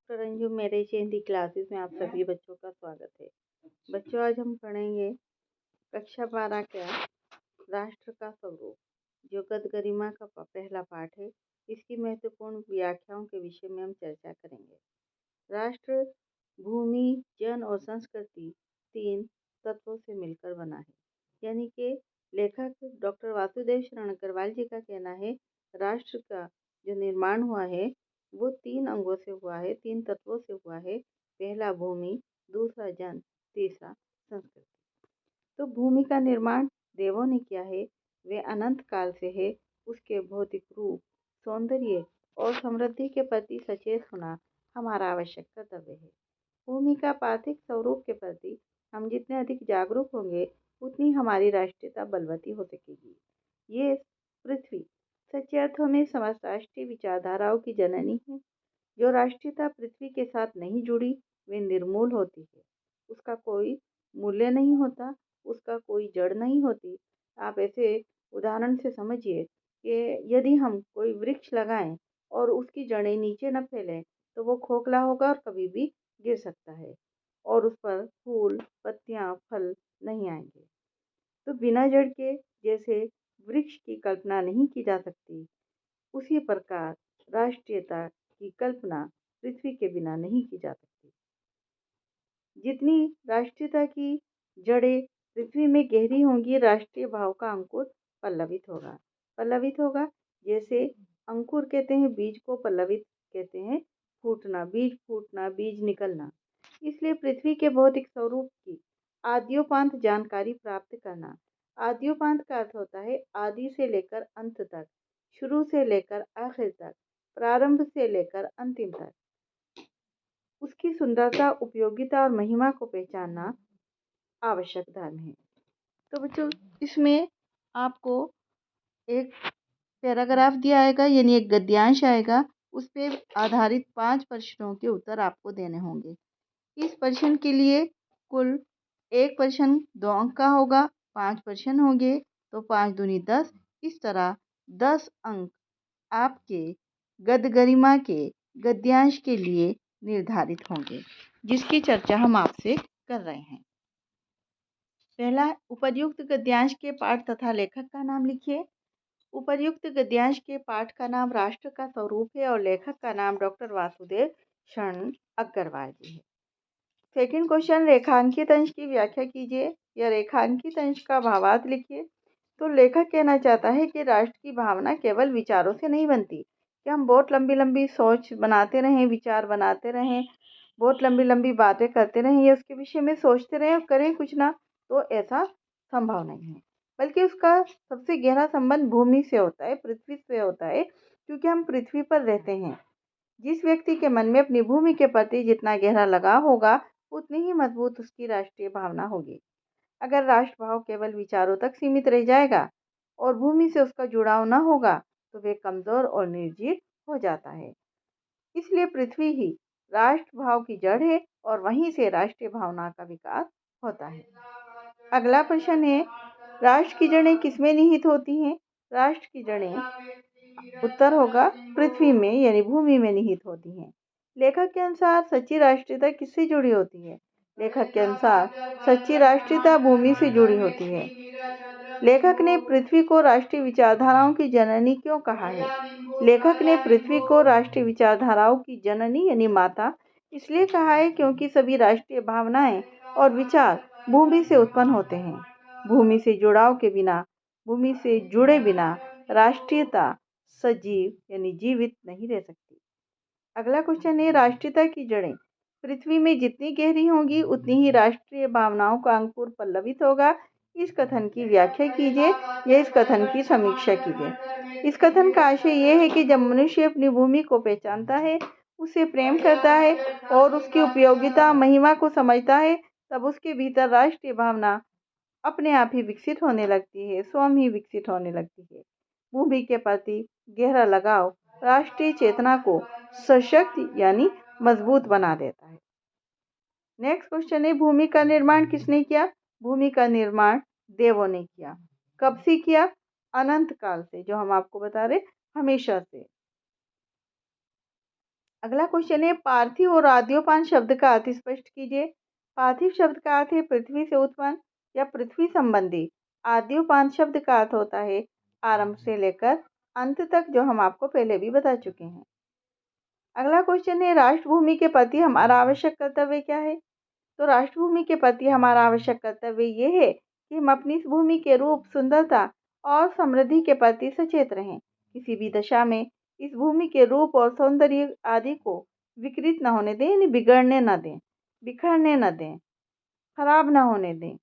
Doctor Anju मेरे Hindi classes में आप सभी बच्चों का स्वागत है। बच्चों, आज हम पढ़ेंगे कक्षा 12 का राष्ट्र का स्वरूप, जो गद गरिमा का पहला पाठ है। इसकी महत्वपूर्ण व्याख्याओं के विषय में हम चर्चा करेंगे। राष्ट्र भूमि, जन और संस्कृति 3 तत्वों से मिलकर बना है। यानी कि लेखक डॉक्टर वासुदेव शरण अग्रवाल जी का कहना है, राष्ट्र का जो निर्माण हुआ है वो 3 अंगों से हुआ है, 3 तत्वों से हुआ है। पहला भूमि, दूसरा जन, तीसरा संस्कृति। तो भूमि का निर्माण देवों ने किया है। वे अनंत काल से है। उसके भौतिक रूप, सौंदर्य और समृद्धि के प्रति सचेत होना हमारा आवश्यक कर्तव्य है। भूमि का पार्थिव स्वरूप के प्रति हम जितने अधिक जागरूक होंगे, उतनी हमारी राष्ट्रीयता बलवती हो सकेगी। ये पृथ्वी सच्चे अर्थों में समस्त राष्ट्रीय विचारधाराओं की जननी है। जो राष्ट्रीयता पृथ्वी के साथ नहीं जुड़ी, वे निर्मूल होती है। उसका कोई मूल्य नहीं होता, उसका कोई जड़ नहीं होती। आप ऐसे उदाहरण से समझिए कि यदि हम कोई वृक्ष लगाएं और उसकी जड़ें नीचे न फैलें, तो वो खोखला होगा और कभी भी गिर सकता है और उस पर फूल, पत्तियां, फल नहीं आएंगे। तो बिना जड़ के जैसे वृक्ष की कल्पना नहीं की जा सकती, उसी प्रकार राष्ट्रीयता की कल्पना पृथ्वी के बिना नहीं की जा सकती। जितनी राष्ट्रीयता की जड़ें पृथ्वी में गहरी होंगी, राष्ट्रीय भाव का अंकुर पल्लवित होगा। पल्लवित होगा जैसे अंकुर कहते हैं बीज को, पल्लवित कहते हैं फूटना, बीज निकलना। इसलिए पृथ्वी के भौतिक स्वरूप की आद्योपांत जानकारी प्राप्त करना। आद्योपांत का अर्थ होता है आदि से लेकर अंत तक, शुरू से लेकर आखिर तक, प्रारंभ से लेकर अंतिम तक। उसकी सुंदरता, उपयोगिता और महिमा को पहचानना आवश्यक धर्म है। तो बच्चों, इसमें आपको एक पैराग्राफ दिया आएगा, यानी एक गद्यांश आएगा। उस पर आधारित 5 प्रश्नों के उत्तर आपको देने होंगे। इस प्रश्न के लिए कुल एक प्रश्न 2 अंक का होगा, 5 प्रश्न होंगे तो 5 दूनी 10। इस तरह 10 अंक आपके गद गरिमा के गद्यांश के लिए निर्धारित होंगे, जिसकी चर्चा हम आपसे कर रहे हैं। पहला, उपर्युक्त गद्यांश के पाठ तथा लेखक का नाम लिखिए। उपर्युक्त गद्यांश के पाठ का नाम राष्ट्र का स्वरूप है और लेखक का नाम डॉक्टर वासुदेव शरण अग्रवाल जी है। सेकंड क्वेश्चन, रेखांकित अंश की व्याख्या कीजिए या रेखांकित अंश का भावार्थ लिखिए। तो लेखक कहना चाहता है कि राष्ट्र की भावना केवल विचारों से नहीं बनती, कि हम बहुत लंबी लंबी सोच बनाते रहें, विचार बनाते रहें, बहुत लंबी लंबी बातें करते रहें या उसके विषय में सोचते रहें और करें कुछ ना, तो ऐसा संभव नहीं है। बल्कि उसका सबसे गहरा संबंध भूमि से होता है, पृथ्वी से होता है, क्योंकि हम पृथ्वी पर रहते हैं। जिस व्यक्ति के मन में अपनी भूमि के प्रति जितना गहरा लगाव होगा, उतनी ही मजबूत उसकी राष्ट्रीय भावना होगी। अगर राष्ट्रभाव केवल विचारों तक सीमित रह जाएगा और भूमि से उसका जुड़ाव न होगा, तो वे कमजोर और निर्जीव हो जाता है। इसलिए पृथ्वी ही राष्ट्रभाव की जड़ है और वहीं से राष्ट्रीय भावना का विकास होता है। अगला प्रश्न है, राष्ट्र की जड़ें किसमें निहित होती हैं? राष्ट्र की जड़ें, उत्तर होगा पृथ्वी में, यानी भूमि में निहित होती हैं। लेखक के अनुसार सच्ची राष्ट्रीयता किससे जुड़ी होती है? लेखक के अनुसार सच्ची राष्ट्रीयता भूमि से जुड़ी होती है। लेखक ने पृथ्वी को राष्ट्रीय विचारधाराओं की जननी क्यों कहा है? लेखक ने पृथ्वी को राष्ट्रीय विचारधाराओं की जननी यानी माता इसलिए कहा है क्योंकि सभी राष्ट्रीय भावनाएं और विचार भूमि से उत्पन्न होते हैं। भूमि से जुड़ाव के बिना, भूमि से जुड़े बिना राष्ट्रीयता सजीव यानी जीवित नहीं रह सकती। अगला क्वेश्चन है, राष्ट्रीयता की जड़ें पृथ्वी में जितनी गहरी होंगी, उतनी ही राष्ट्रीय भावनाओं का अंकुर पल्लवित होगा। इस कथन की व्याख्या कीजिए या इस कथन की समीक्षा कीजिए। इस कथन का आशय यह है कि जब मनुष्य अपनी भूमि को पहचानता है, उसे प्रेम करता है और उसकी उपयोगिता, महिमा को समझता है, तब उसके भीतर राष्ट्रीय भावना अपने आप ही विकसित होने लगती है, स्वयं ही विकसित होने लगती है। भूमि के प्रति गहरा लगाव राष्ट्रीय चेतना को सशक्त यानी मजबूत बना देता है। नेक्स्ट क्वेश्चन है, भूमि का निर्माण किसने किया? भूमि का निर्माण देवों ने किया। कब से किया? अनंत काल से, जो हम आपको बता रहे हमेशा से। अगला क्वेश्चन है, पार्थिव और आद्योपान शब्द का अर्थ स्पष्ट कीजिए। पार्थिव शब्द का अर्थ है पृथ्वी से उत्पन्न या पृथ्वी संबंधी। आद्योपान शब्द का अर्थ होता है आरंभ से लेकर अंत तक, जो हम आपको पहले भी बता चुके हैं। अगला क्वेश्चन है, राष्ट्रभूमि के प्रति हमारा आवश्यक कर्तव्य क्या है। तो राष्ट्रभूमि के प्रति हमारा आवश्यक कर्तव्य ये है कि हम अपनी इस भूमि के रूप, सुंदरता और समृद्धि के प्रति सचेत रहें। किसी भी दशा में इस भूमि के रूप और सौंदर्य आदि को विकृत न होने दें, यानी बिगड़ने न दें, बिखरने न दें, खराब न होने दें।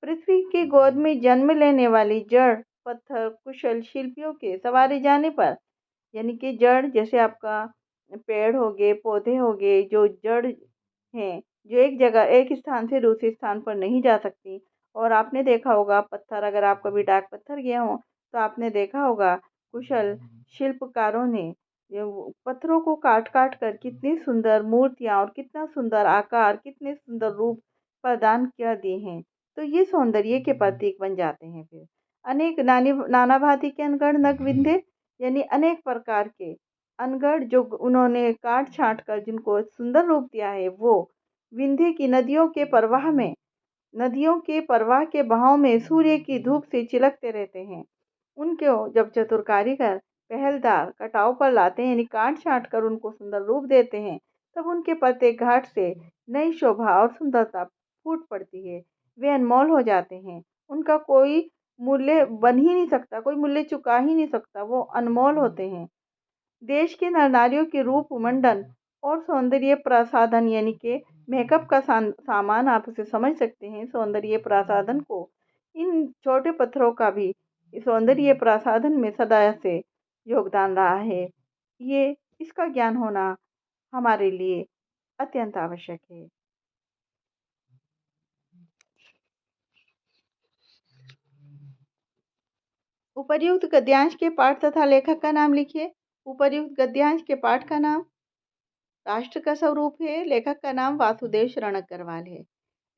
पृथ्वी की गोद में जन्म लेने वाली जड़, पत्थर, कुशल शिल्पियों के सवारे जाने पर, यानी कि जड़ जैसे आपका पेड़ हो गए, पौधे हो गए, जो जड़ हैं, जो एक जगह, एक स्थान से दूसरे स्थान पर नहीं जा सकती। और आपने देखा होगा पत्थर, अगर आप कभी डाक पत्थर गए हो तो आपने देखा होगा कुशल शिल्पकारों ने पत्थरों को काट काट कर कितनी सुंदर मूर्तियां और कितना सुंदर आकार, कितने सुंदर रूप प्रदान कर दिए हैं। तो ये सौंदर्य के प्रतीक बन जाते हैं। फिर अनेक नाना भांति के अनगढ़ नग विंध्य, यानी अनेक प्रकार के अनगढ़ जो उन्होंने काट छांट कर जिनको सुंदर रूप दिया है, वो विंध्य की नदियों के प्रवाह में, नदियों के प्रवाह के बहाव में सूर्य की धूप से चिलकते रहते हैं। उनको जब चतुर कारीगर पहलदार कटाव पर लाते हैं, यानी काट छांट कर उनको सुंदर रूप देते हैं, तब उनके प्रत्येक घाट से नई शोभा और सुंदरता फूट पड़ती है। वे अनमोल हो जाते हैं। उनका कोई मूल्य बन ही नहीं सकता, कोई मूल्य चुका ही नहीं सकता, वो अनमोल होते हैं। देश के नर नारियों के रूप मंडन और सौंदर्य प्रसाधन, यानी कि मेकअप का सामान, आप उसे समझ सकते हैं सौंदर्य प्रसाधन को। इन छोटे पत्थरों का भी सौंदर्य प्रसाधन में सदा से योगदान रहा है। ये इसका ज्ञान होना हमारे लिए अत्यंत आवश्यक है। उपर्युक्त गद्यांश के पाठ तथा लेखक का नाम लिखिए। उपर्युक्त गद्यांश के पाठ का नाम राष्ट्र का स्वरूप है। लेखक का नाम वासुदेव शरण अग्रवाल है।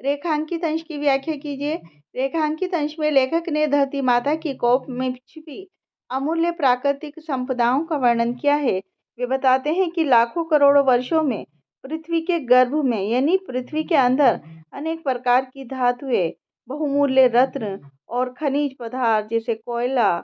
रेखांकित अंश की व्याख्या कीजिए। रेखांकित अंश में लेखक ने धरती माता की कोख में छिपी अमूल्य प्राकृतिक संपदाओं का वर्णन किया है। वे बताते हैं कि लाखों करोड़ों वर्षों में पृथ्वी के गर्भ में, यानी पृथ्वी के अंदर, अनेक प्रकार की धातुएं, बहुमूल्य रत्न और खनिज पदार्थ जैसे कोयला,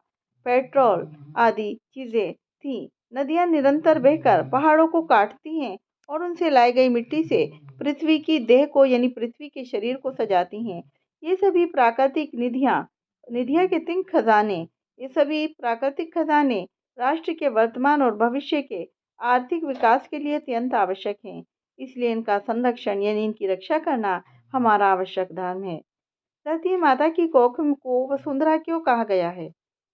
पेट्रोल आदि चीजें थी। नदियां निरंतर बहकर पहाड़ों को काटती हैं और उनसे लाई गई मिट्टी से पृथ्वी की देह को, यानी पृथ्वी के शरीर को सजाती हैं। ये सभी प्राकृतिक निधियां, निधियां कहते हैं खजाने, ये सभी प्राकृतिक खजाने राष्ट्र के वर्तमान और भविष्य के आर्थिक विकास के लिए अत्यंत आवश्यक हैं। इसलिए इनका संरक्षण, यानी इनकी रक्षा करना हमारा आवश्यक धर्म है। धरती माता की कोख को वसुंधरा क्यों कहा गया है?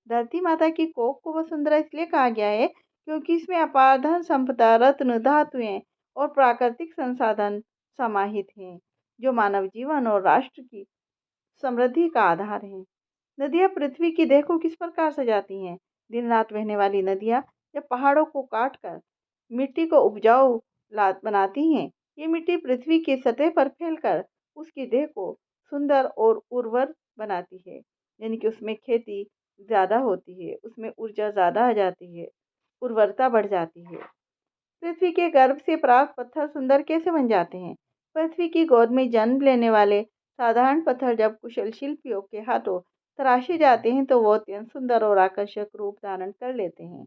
धरती माता की कोख को वसुंधरा इसलिए कहा गया है क्योंकि इसमें अपार धन संपदा, रत्न, धातुएं और प्राकृतिक संसाधन समाहित हैं, जो मानव जीवन और राष्ट्र की समृद्धि का आधार है। नदियां पृथ्वी की देह को किस प्रकार सजाती हैं? दिन रात बहने वाली नदियां जब पहाड़ों को काट कर मिट्टी को उपजाऊ बनाती हैं, ये मिट्टी पृथ्वी की सतह पर फैलकर उसकी देह को सुंदर और उर्वर बनाती है, यानी कि उसमें खेती ज़्यादा होती है, उसमें ऊर्जा ज़्यादा आ जाती है, उर्वरता बढ़ जाती है। पृथ्वी के गर्भ से प्राप्त पत्थर सुंदर कैसे बन जाते हैं? पृथ्वी की गोद में जन्म लेने वाले साधारण पत्थर जब कुशल शिल्पियों के हाथों तराशे जाते हैं तो वो अत्यंत सुंदर और आकर्षक रूप धारण कर लेते हैं।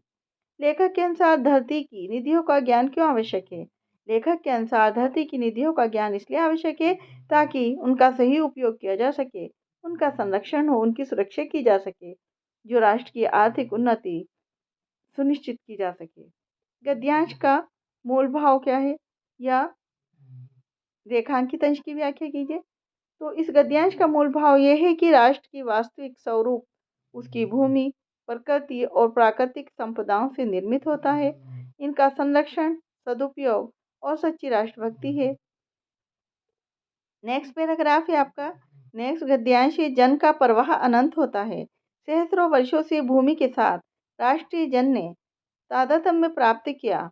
लेखक के अनुसार धरती की निधियों का ज्ञान क्यों आवश्यक है? लेखक के अनुसार धरती की निधियों का ज्ञान इसलिए आवश्यक है ताकि उनका सही उपयोग किया जा सके, उनका संरक्षण हो, उनकी सुरक्षा की जा सके, जो राष्ट्र की आर्थिक उन्नति सुनिश्चित की जा सके। गद्यांश का मूल भाव क्या है, या रेखांकित अंश की व्याख्या कीजिए। तो इस गद्यांश का मूल भाव यह है कि राष्ट्र की वास्तविक स्वरूप उसकी भूमि, प्रकृति और प्राकृतिक संपदाओं से निर्मित होता है। इनका संरक्षण, सदुपयोग और सच्ची राष्ट्रभक्ति है। नेक्स्ट पैराग्राफ है आपका। नेक्स्ट गद्यांश है, जन का प्रवाह अनंत होता है। सहस्रों वर्षों से भूमि के साथ राष्ट्रीय जन ने तादात्म्य प्राप्त किया।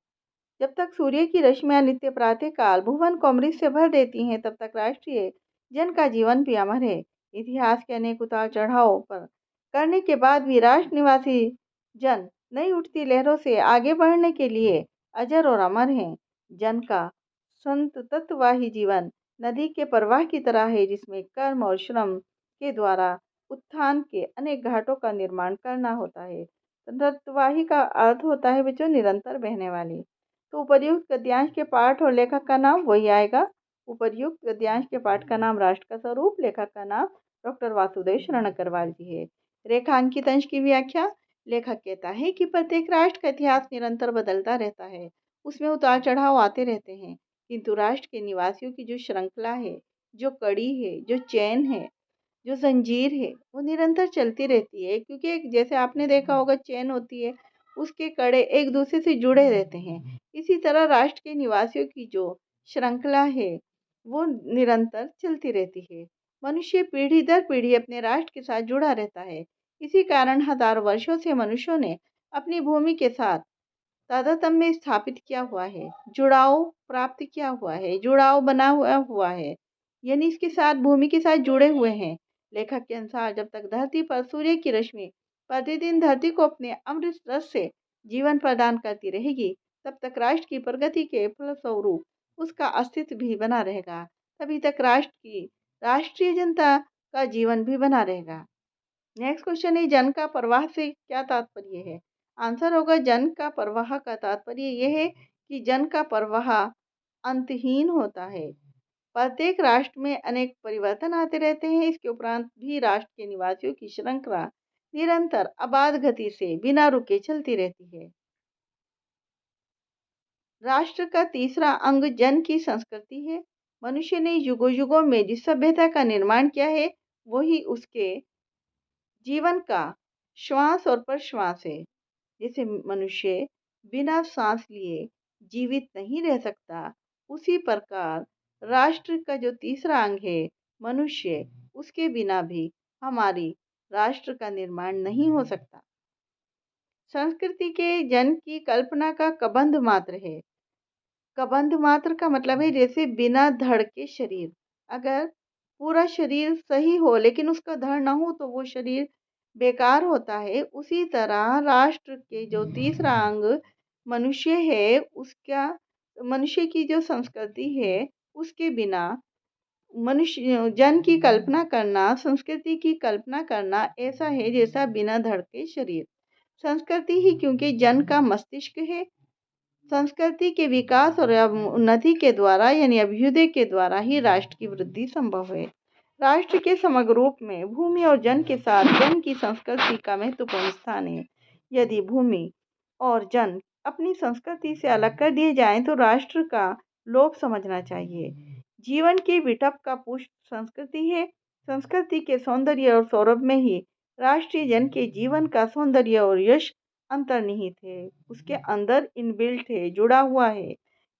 जब तक सूर्य की रश्मियां नित्य प्रातःकाल भुवन को अमृत से भर देती हैं, तब तक राष्ट्रीय जन का जीवन भी अमर है। इतिहास के अनेक उतार चढ़ाव पर करने के बाद भी राष्ट्र निवासी जन नई उठती लहरों से आगे बढ़ने के लिए अजर और अमर हैं। जन का संततवाही जीवन नदी के प्रवाह की तरह है, जिसमें कर्म और श्रम के द्वारा उत्थान के अनेक घाटों का निर्माण करना होता है। संततवाही का अर्थ होता है बच्चों निरंतर बहने वाली। तो उपर्युक्त गद्यांश के पाठ और लेखक का नाम वही आएगा। उपर्युक्त गद्यांश के पाठ का नाम राष्ट्र का स्वरूप, लेखक का नाम डॉक्टर वासुदेव शरण अग्रवाल जी है। रेखांकित अंश की व्याख्या, लेखक कहता है कि प्रत्येक राष्ट्र का इतिहास निरंतर बदलता रहता है, उसमें उतार चढ़ाव आते रहते हैं, किंतु राष्ट्र के निवासियों की जो श्रृंखला है, जो कड़ी है, जो चैन है, जो जंजीर है, वो निरंतर चलती रहती है। क्योंकि जैसे आपने देखा होगा चैन होती है, उसके कड़े एक दूसरे से जुड़े रहते हैं। इसी तरह राष्ट्र के निवासियों की जो श्रृंखला है वो निरंतर चलती रहती है। मनुष्य पीढ़ी दर पीढ़ी अपने राष्ट्र के साथ जुड़ा रहता है। इसी कारण हजारों वर्षों से मनुष्यों ने अपनी भूमि के साथ तादात्म्य स्थापित किया हुआ है, जुड़ाव प्राप्त किया हुआ है, जुड़ाव बना हुआ हुआ है, यानी इसके साथ भूमि के साथ जुड़े हुए हैं। लेखक के अनुसार जब तक धरती पर सूर्य की रश्मि प्रतिदिन धरती को अपने अमृत रस से जीवन प्रदान करती रहेगी, तब तक राष्ट्र की प्रगति के फलस्वरूप उसका अस्तित्व भी बना रहेगा। तभी तक राष्ट्र की राष्ट्रीय जनता का जीवन भी बना रहेगा। नेक्स्ट क्वेश्चन है, जन का प्रवाह से क्या तात्पर्य है? आंसर होगा जन का प्रवाह का तात्पर्य यह है कि जन का प्रवाह अंतहीन होता है। प्रत्येक राष्ट्र में अनेक परिवर्तन आते रहते हैं। इसके उपरांत भी राष्ट्र के निवासियों की श्रृंखला निरंतर अबाध गति से बिना रुके चलती रहती है। राष्ट्र का तीसरा अंग जन की संस्कृति है। मनुष्य ने युगों युगों में जिस सभ्यता का निर्माण किया है वही उसके जीवन का श्वास और प्रश्वास है। जैसे मनुष्य बिना सांस लिए जीवित नहीं रह सकता, उसी प्रकार राष्ट्र का जो तीसरा अंग है मनुष्य, उसके बिना भी हमारी राष्ट्र का निर्माण नहीं हो सकता। संस्कृति के जन की कल्पना का कबंध मात्र है। कबंध मात्र का मतलब है जैसे बिना धड़ के शरीर। अगर पूरा शरीर सही हो लेकिन उसका धड़ ना हो तो वो शरीर बेकार होता है। उसी तरह राष्ट्र के जो तीसरा अंग मनुष्य है, उसका मनुष्य की जो संस्कृति है उसके बिना मनुष्य जन की कल्पना करना, संस्कृति की कल्पना करना ऐसा है जैसा बिना धड़ के शरीर। संस्कृति ही क्योंकि जन का मस्तिष्क है। संस्कृति के विकास और उन्नति के द्वारा यानी अभ्युदय के द्वारा ही राष्ट्र की वृद्धि संभव है। राष्ट्र के समग्र रूप में भूमि और जन के साथ जन की संस्कृति का महत्वपूर्ण स्थान है। यदि भूमि और जन अपनी संस्कृति से अलग कर दिए जाएं तो राष्ट्र का लोप समझना चाहिए। जीवन के विटप का पुष्प संस्कृति है। संस्कृति के सौंदर्य और सौरभ में ही राष्ट्रीय जन के जीवन का सौंदर्य और यश अंतर्निहित है, उसके अंदर इनबिल्ट है, जुड़ा हुआ है।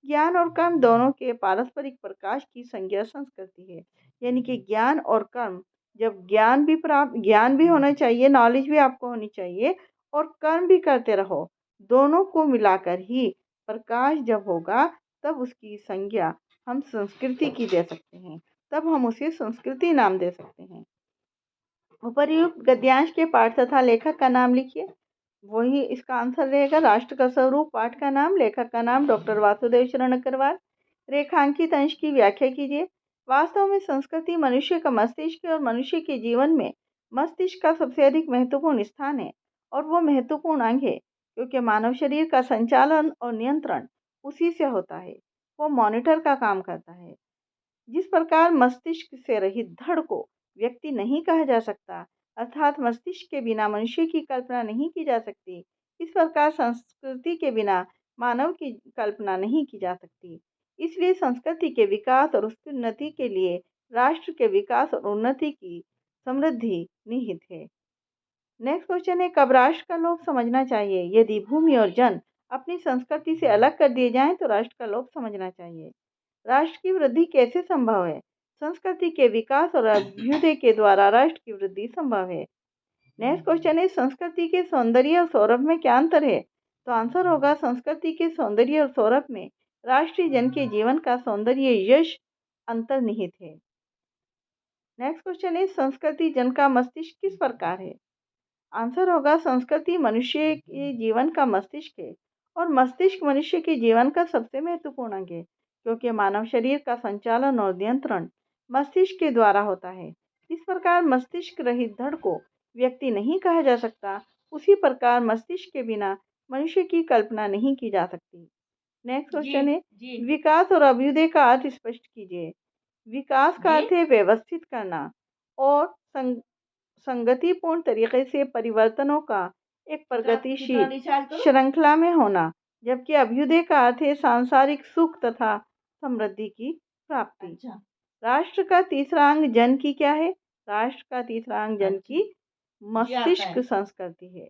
ज्ञान और कर्म दोनों के पारस्परिक प्रकाश की संज्ञा संस्कृति है। यानी कि ज्ञान और कर्म, जब ज्ञान भी होना चाहिए, नॉलेज भी आपको होनी चाहिए और कर्म भी करते रहो, दोनों को मिलाकर ही प्रकाश जब होगा तब उसकी संज्ञा हम संस्कृति की दे सकते हैं, तब हम उसे संस्कृति नाम दे सकते हैं। उपर्युक्त गद्यांश के पाठ तथा लेखक का नाम लिखिए। वही इसका आंसर रहेगा राष्ट्र का स्वरूप। पाठ का नाम, लेखक का नाम डॉक्टर वासुदेव शरण अग्रवाल। रेखांकित अंश की व्याख्या कीजिए। वास्तव में संस्कृति मनुष्य का मस्तिष्क और मनुष्य के जीवन में मस्तिष्क का सबसे अधिक महत्वपूर्ण स्थान है और वो महत्वपूर्ण अंग है क्योंकि मानव शरीर का संचालन और नियंत्रण उसी से होता है। वो मॉनिटर का काम करता है। जिस प्रकार मस्तिष्क से रहित धड़ को व्यक्ति नहीं कहा जा सकता, अर्थात मस्तिष्क के बिना मनुष्य की कल्पना नहीं की जा सकती, इस प्रकार संस्कृति के बिना मानव की कल्पना नहीं की जा सकती। इसलिए संस्कृति के विकास और उसकी उन्नति के लिए राष्ट्र के विकास और उन्नति की समृद्धि निहित है। नेक्स्ट क्वेश्चन है, कब राष्ट्र का लोप समझना चाहिए? यदि भूमि और जन अपनी संस्कृति से अलग कर दिए जाएं तो राष्ट्र का लोप समझना चाहिए। राष्ट्र की वृद्धि कैसे संभव है? संस्कृति के विकास और अभ्युदय के द्वारा राष्ट्र की वृद्धि संभव है। नेक्स्ट क्वेश्चन है, संस्कृति के सौंदर्य और सौरभ में क्या अंतर है? तो आंसर होगा संस्कृति के सौंदर्य और सौरभ में राष्ट्रीय जन के जीवन का सौंदर्य यश अंतर्निहित है। नेक्स्ट क्वेश्चन है, संस्कृति जन का मस्तिष्क किस प्रकार है? आंसर होगा संस्कृति मनुष्य के जीवन का मस्तिष्क है और मस्तिष्क मनुष्य के जीवन का सबसे महत्वपूर्ण अंग है, क्योंकि मानव शरीर का संचालन और नियंत्रण मस्तिष्क के द्वारा होता है। इस प्रकार मस्तिष्क रहित धड़ को व्यक्ति नहीं कहा जा सकता, उसी प्रकार मस्तिष्क के बिना मनुष्य की कल्पना नहीं की जा सकती। नेक्स्ट क्वेश्चन है, विकास और अभ्युदय का अर्थ स्पष्ट कीजिए। विकास का अर्थ है व्यवस्थित करना और संगतिपूर्ण तरीके से परिवर्तनों का एक प्रगतिशील श्रृंखला में होना, जबकि अभ्युदय का अर्थ है सांसारिक सुख तथा समृद्धि की प्राप्ति। राष्ट्र का तीसरा अंग जन की क्या है? राष्ट्र का तीसरा अंग जन की मस्तिष्क संस्कृति है।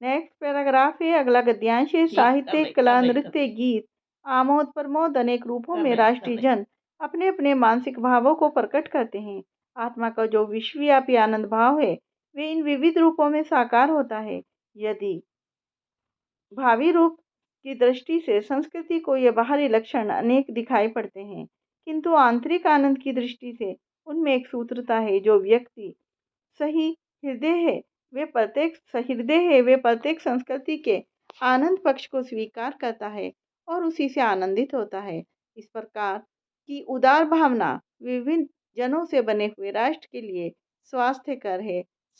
नेक्स्ट पैराग्राफ है, अगला गद्यांश है, साहित्य, कला, नृत्य, गीत, आमोद प्रमोद अनेक रूपों में राष्ट्रीय जन अपने अपने मानसिक भावों को प्रकट करते हैं। आत्मा का जो विश्वव्यापी आनंद भाव है वे इन विविध रूपों में साकार होता है। यदि भावी रूप की दृष्टि से संस्कृति को ये बाहरी लक्षण अनेक दिखाई पड़ते हैं, किंतु आंतरिक आनंद की दृष्टि से उनमें एक सूत्रता है। जो व्यक्ति सही हृदय है वे प्रत्येक संस्कृति के आनंद पक्ष को स्वीकार करता है और उसी से आनंदित होता है। इस प्रकार की उदार भावना विभिन्न जनों से बने हुए राष्ट्र के लिए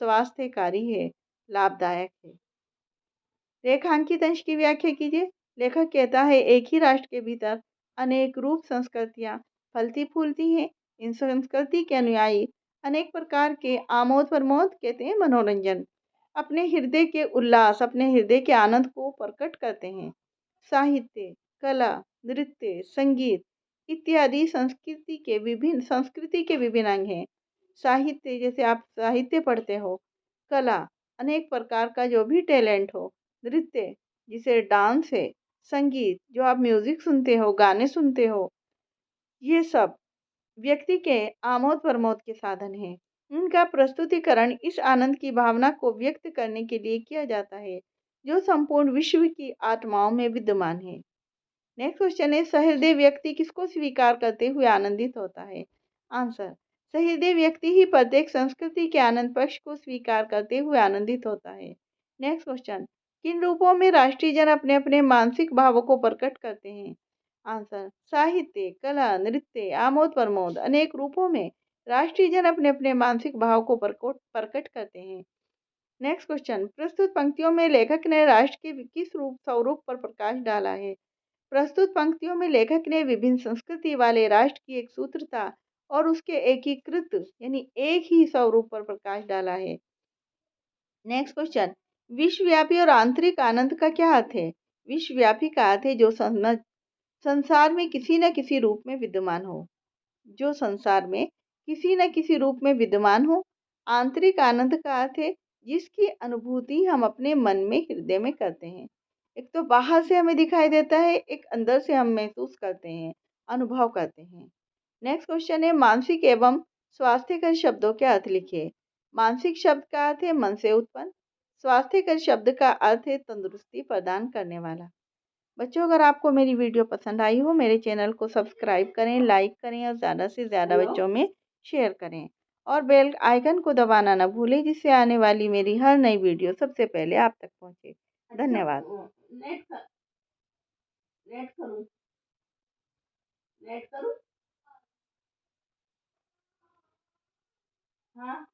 स्वास्थ्यकारी है, लाभदायक है। रेखांकित अंश की व्याख्या कीजिए। लेखक कहता है, एक ही राष्ट्र के भीतर अनेक रूप संस्कृतियां फलती फूलती हैं। इन संस्कृति के अनुयायी अनेक प्रकार के आमोद प्रमोद कहते हैं मनोरंजन, अपने हृदय के आनंद को प्रकट करते हैं। साहित्य, कला, नृत्य, संगीत इत्यादि संस्कृति के विभिन्न अंग हैं। साहित्य, जैसे आप साहित्य पढ़ते हो। कला, अनेक प्रकार का जो भी टैलेंट हो। नृत्य, जिसे डांस है। संगीत, जो आप म्यूजिक सुनते हो, गाने सुनते हो। ये सब व्यक्ति के आमोद प्रमोद के साधन हैं। इनका प्रस्तुतिकरण इस आनंद की भावना को व्यक्त करने के लिए किया जाता है, जो संपूर्ण विश्व की आत्माओं में विद्यमान है। नेक्स्ट क्वेश्चन है, सहृदय व्यक्ति किसको स्वीकार करते हुए आनंदित होता है? आंसर, सहृदय व्यक्ति ही प्रत्येक संस्कृति के आनंद पक्ष को स्वीकार करते हुए आनंदित होता है। नेक्स्ट क्वेश्चन, किन रूपों में राष्ट्रीय जन अपने अपने मानसिक भावों को प्रकट करते हैं? आंसर, साहित्य, कला, नृत्य, आमोद प्रमोद अनेक रूपों में राष्ट्रीय जन अपने अपने मानसिक भाव को प्रकट करते हैं। नेक्स्ट क्वेश्चन, प्रस्तुत पंक्तियों में लेखक ने राष्ट्र के किस स्वरूप पर प्रकाश डाला है? प्रस्तुत पंक्तियों में लेखक ने विभिन्न संस्कृति वाले राष्ट्र की एक सूत्रता और उसके एकीकृत यानी एक ही स्वरूप पर प्रकाश डाला है। नेक्स्ट क्वेश्चन, विश्वव्यापी और आंतरिक आनंद का क्या अर्थ है? विश्वव्यापी का अर्थ है जो संसार में किसी न किसी रूप में विद्यमान हो। जो संसार में किसी न किसी रूप में विद्यमान हो। आंतरिक आनंद का अर्थ है जिसकी अनुभूति हम अपने मन में, हृदय में करते हैं। एक तो बाहर से हमें दिखाई देता है, एक अंदर से हम महसूस करते हैं, अनुभव करते हैं। नेक्स्ट क्वेश्चन है, मानसिक एवं स्वास्थ्यकर शब्दों के अर्थ लिखिए। मानसिक शब्द का अर्थ है मन से उत्पन्न। स्वास्थ्यकर शब्द का अर्थ है तंदुरुस्ती प्रदान करने वाला। बच्चों, अगर आपको मेरी वीडियो पसंद आई हो, मेरे चैनल को सब्सक्राइब करें, लाइक करें और ज़्यादा से ज़्यादा बच्चों में शेयर करें और बेल आइकन को दबाना ना भूलें, जिससे आने वाली मेरी हर नई वीडियो सबसे पहले आप तक पहुंचे। धन्यवाद। नेट करूं? हाँ।